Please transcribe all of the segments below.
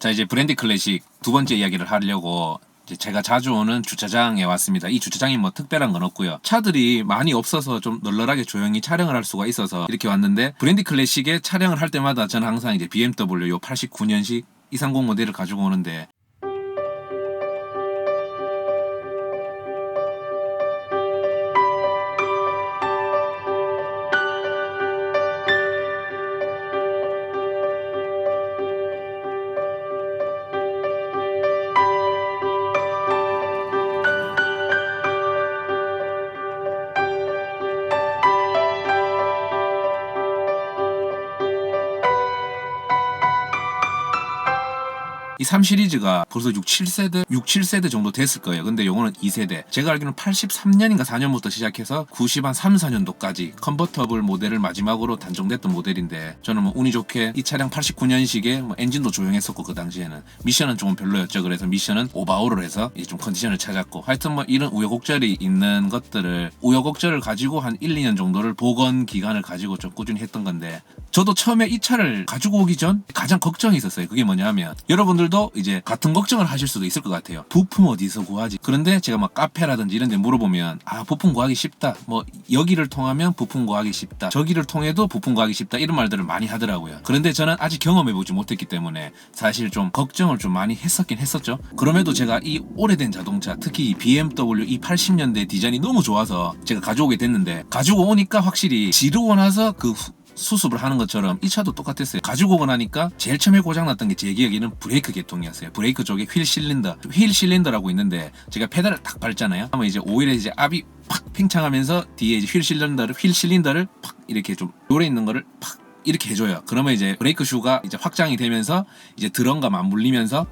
자, 이제 브랜디 클래식 두 번째 이야기를 하려고 이제 제가 자주 오는 주차장에 왔습니다. 이 주차장이 뭐 특별한 건 없고요. 차들이 많이 없어서 좀 널널하게 조용히 촬영을 할 수가 있어서 이렇게 왔는데, 브랜디 클래식에 촬영을 할 때마다 저는 항상 이제 BMW 요 89년식 230 모델을 가지고 오는데, 이 3 시리즈가 벌써 6, 7세대 정도 됐을 거예요. 근데 요거는 2세대. 제가 알기로는 83년인가 4년부터 시작해서 90 한 3, 4년도까지 컨버터블 모델을 마지막으로 단종됐던 모델인데, 저는 뭐 운이 좋게 이 차량 89년식에 뭐 엔진도 조용했었고, 그 당시에는 미션은 조금 별로였죠. 그래서 미션은 오버하울을 해서 좀 컨디션을 찾았고, 하여튼 뭐 이런 우여곡절이 있는 것들을, 우여곡절을 가지고 한 1, 2년 정도를 복원 기간을 가지고 좀 꾸준히 했던 건데, 저도 처음에 이 차를 가지고 오기 전 가장 걱정이 있었어요. 그게 뭐냐면, 여러분들도 이제 같은 걱정을 하실 수도 있을 것 같아요. 부품 어디서 구하지? 그런데 제가 막 카페라든지 이런 데 물어보면, 부품 구하기 쉽다, 뭐 여기를 통하면 부품 구하기 쉽다, 저기를 통해도 부품 구하기 쉽다, 이런 말들을 많이 하더라고요. 그런데 저는 아직 경험해보지 못했기 때문에 사실 좀 걱정을 좀 많이 했었긴 했었죠. 그럼에도 제가 이 오래된 자동차, 특히 이 BMW 이 80년대 디자인이 너무 좋아서 제가 가져오게 됐는데, 가지고 오니까 확실히 지르고 나서 그 수습을 하는 것처럼 이 차도 똑같았어요. 가지고 오고 나니까 제일 처음에 고장났던 게 제 기억에는 브레이크 계통이었어요. 브레이크 쪽에 휠 실린더라고 있는데, 제가 페달을 딱 밟잖아요. 하면 이제 오히려 이제 압이 팍 팽창하면서 뒤에 이제 휠 실린더를 팍 이렇게 좀 요래 있는 거를 팍 이렇게 해줘요. 그러면 이제 브레이크 슈가 이제 확장이 되면서 이제 드럼과 맞물리면서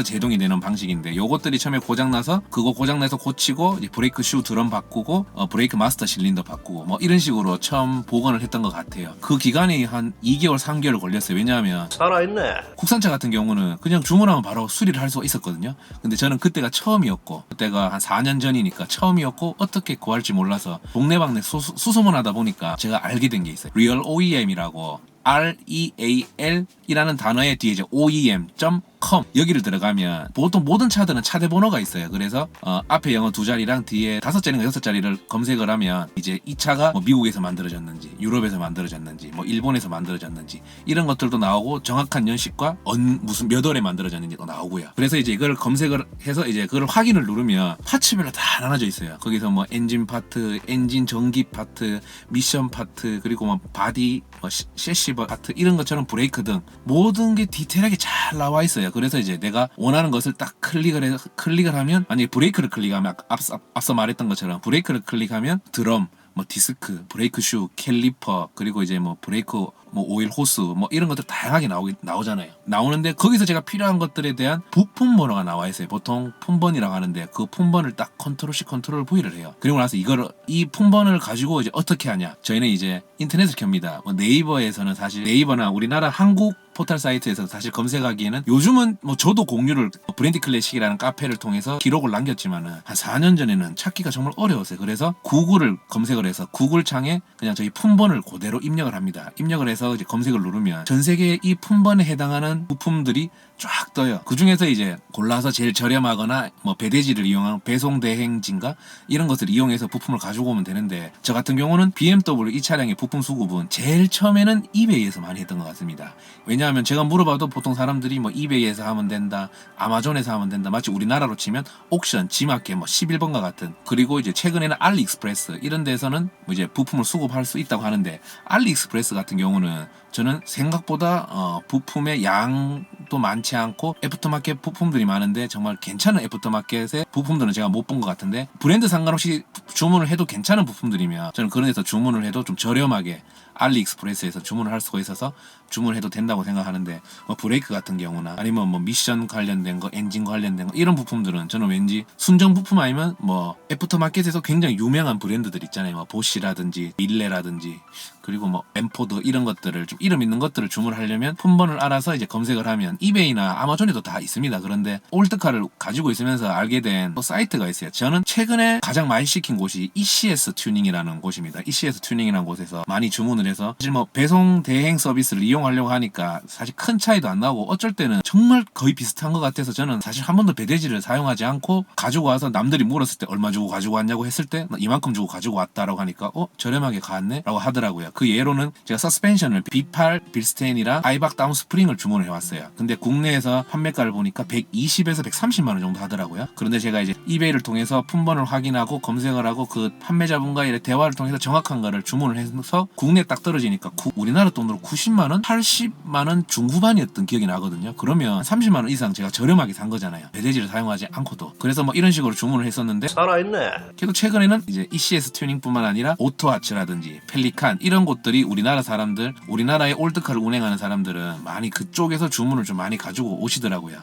제동이 되는 방식인데, 요것들이 처음에 고장나서 그거 고장나서 고치고, 이제 브레이크 슈 드럼 바꾸고, 브레이크 마스터 실린더 바꾸고, 뭐 이런 식으로 처음 복원을 했던 것 같아요. 그 기간이 한 2개월 3개월 걸렸어요. 왜냐하면 살아있네. 국산차 같은 경우는 그냥 주문하면 바로 수리를 할 수가 있었거든요. 근데 저는 그때가 처음이었고, 그때가 한 4년 전이니까 처음이었고, 어떻게 구할지 몰라서 동네방네 수소문하다 보니까 제가 알게 된 게 있어요. Real OEM 이라고, REAL 이라는 단어에 뒤에 이제 OEM.com 여기를 들어가면 보통 모든 차들은 차대 번호가 있어요. 그래서 앞에 영어 2자리랑 뒤에 5자리인가 6자리를 검색을 하면 이제 이 차가 뭐 미국에서 만들어졌는지, 유럽에서 만들어졌는지, 뭐 일본에서 만들어졌는지 이런 것들도 나오고, 정확한 연식과 무슨 몇 월에 만들어졌는지도 나오고요. 그래서 이제 이걸 검색을 해서 이제 그걸 확인을 누르면 파츠별로 다 나눠져 있어요. 거기서 뭐 엔진 파트, 엔진 전기 파트, 미션 파트, 그리고 뭐 바디, 뭐 셰시 파트, 이런 것처럼 브레이크 등 모든 게 디테일하게 잘 나와 있어요. 그래서 이제 내가 원하는 것을 딱 클릭을 하면, 만약에 브레이크를 클릭하면 앞서 말했던 것처럼 브레이크를 클릭하면 드럼, 뭐 디스크, 브레이크 슈, 캘리퍼, 그리고 이제 뭐 브레이크 뭐 오일 호스, 뭐 이런 것들 다양하게 나오잖아요. 나오는데 거기서 제가 필요한 것들에 대한 부품 번호가 나와 있어요. 보통 품번이라고 하는데, 그 품번을 딱 컨트롤 C 컨트롤 V를 해요. 그리고 나서 이 품번을 가지고 이제 어떻게 하냐? 저희는 이제 인터넷을 켭니다. 뭐 네이버에서는, 사실 네이버나 우리나라 한국 포털 사이트에서 사실 검색하기에는, 요즘은 뭐 저도 공유를 브랜디 클래식이라는 카페를 통해서 기록을 남겼지만은 한 4년 전에는 찾기가 정말 어려웠어요. 그래서 구글을 검색을 해서 구글 창에 그냥 저희 품번을 그대로 입력을 합니다. 입력을 해서 이제 검색을 누르면 전 세계의 이 품번에 해당하는 부품들이 쫙 떠요. 그 중에서 이제 골라서 제일 저렴하거나 뭐 배대지를 이용한 배송 대행진가 이런 것을 이용해서 부품을 가지고 오면 되는데, 저 같은 경우는 BMW 이 차량의 부품 수급은 제일 처음에는 이베이에서 많이 했던 것 같습니다. 왜냐하면 제가 물어봐도 보통 사람들이 뭐 이베이에서 하면 된다, 아마존에서 하면 된다, 마치 우리나라로 치면 옥션, 지마켓 뭐 11번가 같은, 그리고 이제 최근에는 알리익스프레스 이런 데서는 뭐 이제 부품을 수급할 수 있다고 하는데, 알리익스프레스 같은 경우는 저는 생각보다 부품의 양도 많지 않고 애프터마켓 부품들이 많은데, 정말 괜찮은 애프터마켓의 부품들은 제가 못 본 것 같은데, 브랜드 상관없이 주문을 해도 괜찮은 부품들이면 저는 그런 데서 주문을 해도 좀 저렴하게 알리익스프레스에서 주문을 할 수가 있어서 주문을 해도 된다고 생각하는데, 뭐 브레이크 같은 경우나 아니면 뭐 미션 관련된 거, 엔진 관련된 거, 이런 부품들은 저는 왠지 순정 부품 아니면 뭐 애프터마켓에서 굉장히 유명한 브랜드들 있잖아요. 뭐 보시라든지 밀레라든지, 그리고 뭐 엠포드, 이런 것들을 좀 이름 있는 것들을 주문하려면 품번을 알아서 이제 검색을 하면 이베이나 아마존에도 다 있습니다. 그런데 올드카를 가지고 있으면서 알게 된 사이트가 있어요. 저는 최근에 가장 많이 시킨 곳이 ECS 튜닝이라는 곳입니다. ECS 튜닝이라는 곳에서 많이 주문을 해서, 사실 뭐 배송 대행 서비스를 이용 사용하려고 하니까 사실 큰 차이도 안 나고 어쩔 때는 정말 거의 비슷한 것 같아서 저는 사실 한 번도 배대지를 사용하지 않고 가지고 와서 남들이 물었을 때 얼마 주고 가지고 왔냐고 했을 때 이만큼 주고 가지고 왔다라고 하니까 저렴하게 갔네 라고 하더라고요. 그 예로는 제가 서스펜션을 B8 빌스테인이랑 아이박 다운 스프링을 주문을 해왔어요. 근데 국내에서 판매가를 보니까 120에서 130만원 정도 하더라고요. 그런데 제가 이제 이베이를 통해서 품번을 확인하고 검색을 하고 그 판매자분과의 대화를 통해서 정확한 거를 주문을 해서 국내에 딱 떨어지니까 우리나라 돈으로 90만원? 80만원 중후반이었던 기억이 나거든요. 그러면 30만원 이상 제가 저렴하게 산 거잖아요. 배대지를 사용하지 않고도. 그래서 뭐 이런 식으로 주문을 했었는데 살아있네. 그래도 최근에는 이제 ECS 튜닝뿐만 아니라 오토아츠라든지 펠리칸 이런 곳들이 우리나라 사람들, 우리나라의 올드카를 운행하는 사람들은 많이 그쪽에서 주문을 좀 많이 가지고 오시더라고요.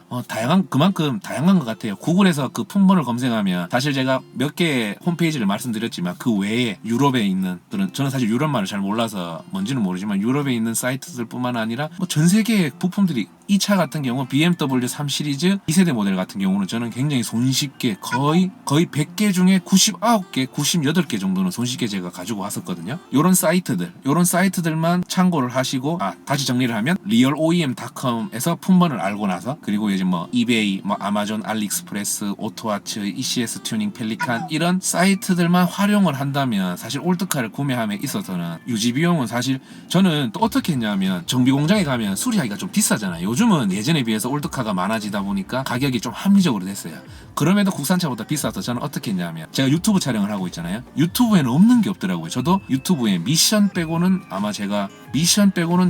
그만큼 다양한 것 같아요. 구글에서 그 품번을 검색하면 사실 제가 몇 개의 홈페이지를 말씀드렸지만 그 외에 유럽에 있는 저는 사실 유럽말을 잘 몰라서 뭔지는 모르지만 유럽에 있는 사이트들 뿐만 아니라 뭐 전 세계의 부품들이 이 차 같은 경우 BMW 3 시리즈 2세대 모델 같은 경우는 저는 굉장히 손쉽게 거의 100개 중에 99개, 98개 정도는 손쉽게 제가 가지고 왔었거든요. 요런 사이트들만 참고를 하시고 다시 정리를 하면 realOEM.com에서 품번을 알고 나서 그리고 이제 뭐 이베이, 뭐 아마존, 알리익스프레스, 오토아츠, ECS 튜닝, 펠리칸 이런 사이트들만 활용을 한다면 사실 올드카를 구매함에 있어서는 유지 비용은 사실 저는 또 어떻게 했냐면 정비 공장에 가면 수리하기가 좀 비싸잖아요. 요즘은 예전에 비해서 올드카가 많아지다 보니까 가격이 좀 합리적으로 됐어요. 그럼에도 국산차보다 비싸서 저는 어떻게 했냐면 제가 유튜브 촬영을 하고 있잖아요. 유튜브에는 없는 게 없더라고요. 저도 유튜브에 미션 빼고는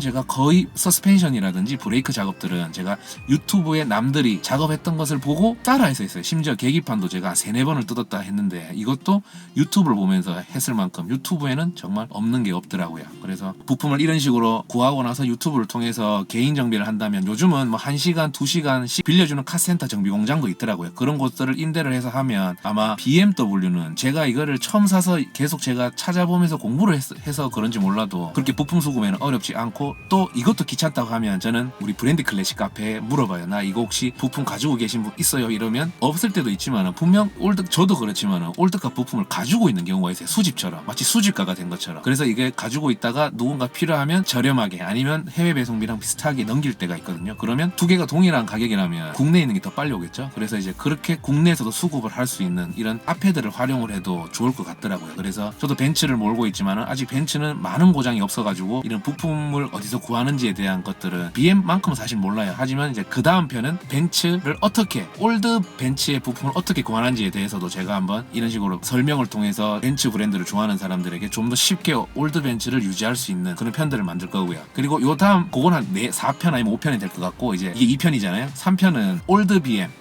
제가 거의 서스펜션이라든지 브레이크 작업들은 제가 유튜브에 남들이 작업했던 것을 보고 따라해서 했어요. 심지어 계기판도 제가 3-4번을 뜯었다 했는데 이것도 유튜브를 보면서 했을 만큼 유튜브에는 정말 없는 게 없더라고요. 그래서 부품을 이런 식으로 구하고 나서 유튜브를 통해서 개인 정비를 한다면 요즘은 뭐 1시간, 2시간씩 빌려주는 카센터 정비 공장도 있더라고요. 그런 곳들을 임대를 해서 하면 아마 BMW는 제가 이거를 처음 사서 계속 제가 찾아보면서 공부를 해서 그런지 몰라도 그렇게 부품 수급에는 어렵지 않고 또 이것도 귀찮다고 하면 저는 우리 브랜드 클래식 카페에 물어봐요. 나 이거 혹시 부품 가지고 계신 분 있어요? 이러면 없을 때도 있지만 분명 저도 그렇지만 올드카 부품을 가지고 있는 경우가 있어요. 수집처럼 마치 수집가가 된 것처럼. 그래서 이게 가지고 있다가 누군가 필요하면 저렴하게 아니면 해외 배송비랑 비슷하게 넘길 때가 있거든요. 그러면 두 개가 동일한 가격이라면 국내에 있는 게 더 빨리 오겠죠. 그래서 이제 그렇게 국내에서도 수급을 할 수 있는 이런 앞패드를 활용을 해도 좋을 것 같더라고요. 그래서 저도 벤츠를 몰고 있지만 아직 벤츠는 많은 고장이 없어가지고 이런 부품을 어디서 구하는지에 대한 것들은 BM만큼은 사실 몰라요. 하지만 이제 그 다음 편은 벤츠를 어떻게 올드 벤츠의 부품을 어떻게 구하는지에 대해서도 제가 한번 이런 식으로 설명을 통해서 벤츠 브랜드를 좋아하는 사람들에게 좀 더 쉽게 올드 벤츠를 유지할 수 있는 그런 편들을 만들 거고요. 그리고 요 다음 그건 한 4편 아니면 5편이 될 것 같고 이제 이게 2편이잖아요. 3편은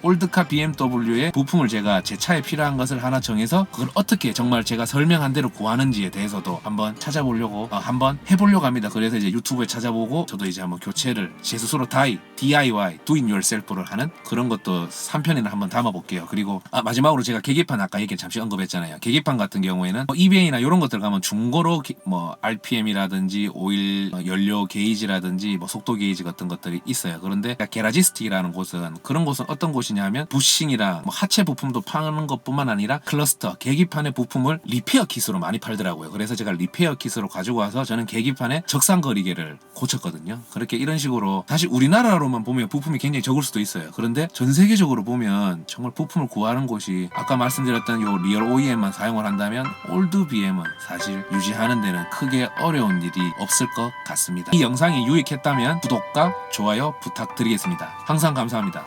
올드카 BMW의 부품을 제가 제 차에 필요한 것을 하나 정해서 그걸 어떻게 정말 제가 설명한 대로 구하는지에 대해서도 한번 찾아보려고 한번 해보려고 합니다. 그래서 이제 유튜브에 찾아보고 저도 이제 한번 교체를 제 스스로 DIY, do it yourself를 하는 그런 것도 3편에는 한번 담아볼게요. 그리고 마지막으로 제가 계기판 아까 얘기 잠시 언급했잖아요. 계기판 같은 경우에는 이베이나 이런 것들 가면 중고로 뭐 RPM이라든지 오일 연료 게이지라든지 뭐 속도 게이지 같은 것들이 있어요. 그런데 게라지스틱이라는 곳은 그런 곳은 어떤 곳이냐면 부싱이랑 뭐 하체 부품도 파는 것뿐만 아니라 클러스터, 계기판의 부품을 리페어 킷으로 많이 팔더라고요. 그래서 제가 리페어 킷으로 가지고 와서 저는 계기판의 적상거리개를 고쳤거든요. 그렇게 이런 식으로 사실 우리나라로만 보면 부품이 굉장히 적을 수도 있어요. 그런데 전 세계적으로 보면 정말 부품을 구하는 곳이 아까 말씀드렸던 요 리얼 OEM만 사용을 한다면 올드 BM은 사실 유지하는 데는 크게 어려운 일이 없을 것 같습니다. 이 영상이 유익했다면 구독과 좋아요 부탁드리겠습니다. 항상 감사합니다.